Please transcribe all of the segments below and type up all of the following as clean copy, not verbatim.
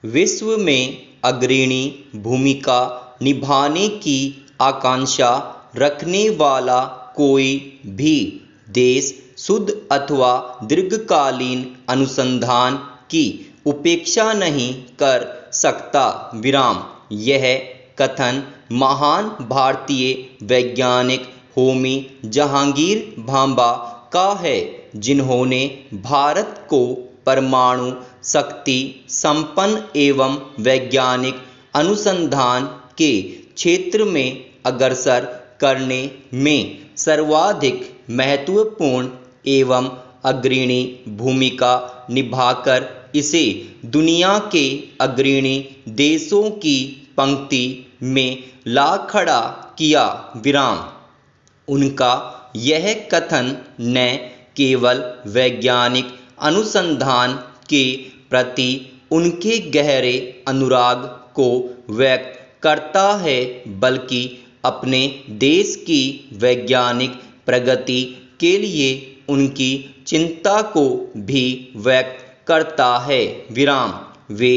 विश्व में अग्रणी भूमिका निभाने की आकांक्षा रखने वाला कोई भी देश शुद्ध अथवा दीर्घकालीन अनुसंधान की उपेक्षा नहीं कर सकता। यह कथन महान भारतीय वैज्ञानिक होमी जहांगीर भाभा का है, जिन्होंने भारत को परमाणु शक्ति संपन्न एवं वैज्ञानिक अनुसंधान के क्षेत्र में अग्रसर करने में सर्वाधिक महत्वपूर्ण एवं अग्रणी भूमिका निभाकर इसे दुनिया के अग्रणी देशों की पंक्ति में ला खड़ा किया। उनका यह कथन न केवल वैज्ञानिक अनुसंधान के प्रति उनके गहरे अनुराग को व्यक्त करता है, बल्कि अपने देश की वैज्ञानिक प्रगति के लिए उनकी चिंता को भी व्यक्त करता है। वे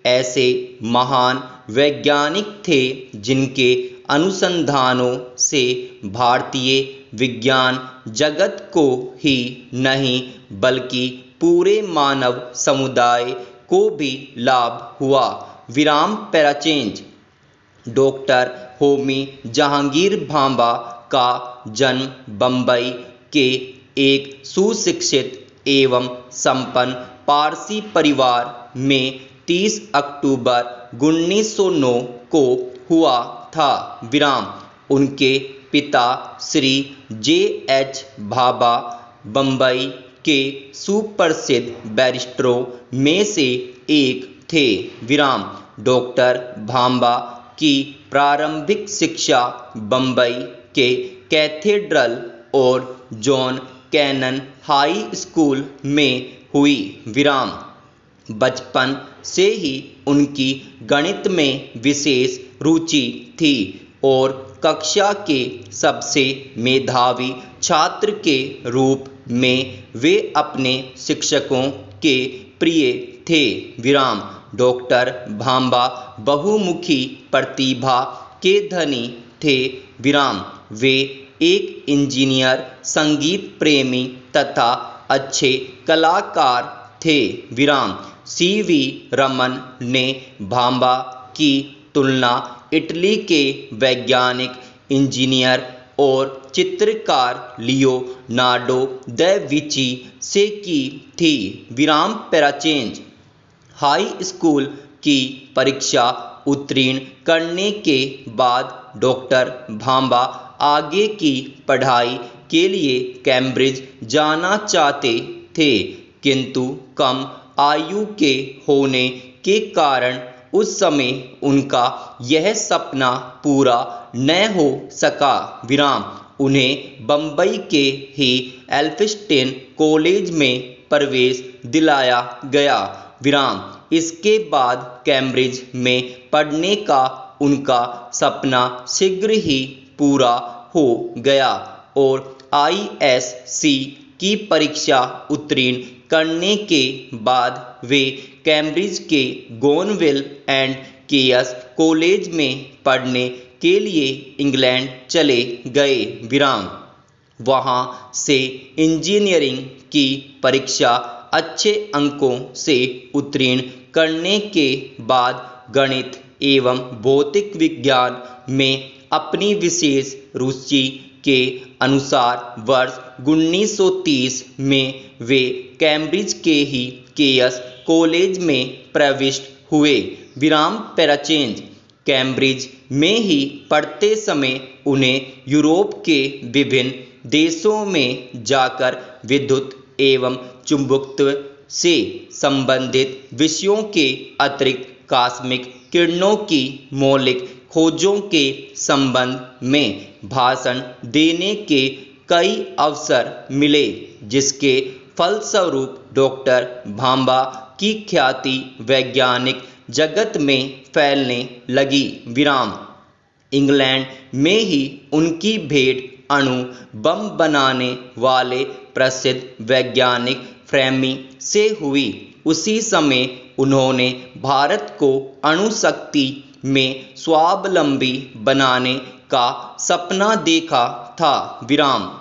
ऐसे महान वैज्ञानिक थे जिनके अनुसंधानों से भारतीय विज्ञान जगत को ही नहीं बल्कि पूरे मानव समुदाय को भी लाभ हुआ। पैराचेंज। डॉक्टर होमी जहांगीर भाभा का जन्म बम्बई के एक सुशिक्षित एवं संपन्न पारसी परिवार में 30 अक्टूबर 1909 को हुआ था। उनके पिता श्री J.H. भाभा बम्बई के सुप्रसिद्ध बैरिस्टरों में से एक थे। डॉक्टर भाभा की प्रारंभिक शिक्षा बम्बई के कैथेड्रल और जॉन कैनन हाई स्कूल में हुई। बचपन से ही उनकी गणित में विशेष रुचि थी और कक्षा के सबसे मेधावी छात्र के रूप में वे अपने शिक्षकों के प्रिय थे। डॉक्टर भाभा बहुमुखी प्रतिभा के धनी थे। वे एक इंजीनियर, संगीत प्रेमी तथा अच्छे कलाकार थे। CV रमन ने भाभा की तुलना इटली के वैज्ञानिक, इंजीनियर और चित्रकार लियोनार्डो दा विंची से की थी। पैराचेंज। हाई स्कूल की परीक्षा उत्तीर्ण करने के बाद डॉक्टर भाभा आगे की पढ़ाई के लिए कैम्ब्रिज जाना चाहते थे, किंतु कम आयु के होने के कारण उस समय उनका यह सपना पूरा न हो सका। उन्हें बम्बई के ही एल्फिंस्टन कॉलेज में प्रवेश दिलाया गया। इसके बाद कैम्ब्रिज में पढ़ने का उनका सपना शीघ्र ही पूरा हो गया और ISC की परीक्षा उत्तीर्ण करने के बाद वे कैम्ब्रिज के गोनविल एंड केयस कॉलेज में पढ़ने के लिए इंग्लैंड चले गए। वहां से इंजीनियरिंग की परीक्षा अच्छे अंकों से उत्तीर्ण करने के बाद गणित एवं भौतिक विज्ञान में अपनी विशेष रुचि के अनुसार वर्ष 1930 में वे कैम्ब्रिज के ही केयस कॉलेज में प्रविष्ट हुए। पैराचेंज। कैम्ब्रिज में ही पढ़ते समय उन्हें यूरोप के विभिन्न देशों में जाकर विद्युत एवं चुंबकत्व से संबंधित विषयों के अतिरिक्त कॉस्मिक किरणों की मौलिक खोजों के संबंध में भाषण देने के कई अवसर मिले, जिसके फलस्वरूप डॉक्टर भाभा की ख्याति वैज्ञानिक जगत में फैलने लगी। इंग्लैंड में ही उनकी भेंट अणु बम बनाने वाले प्रसिद्ध वैज्ञानिक फ्रेमी से हुई, उसी समय उन्होंने भारत को अणुशक्ति में स्वावलंबी बनाने का सपना देखा था। विराम।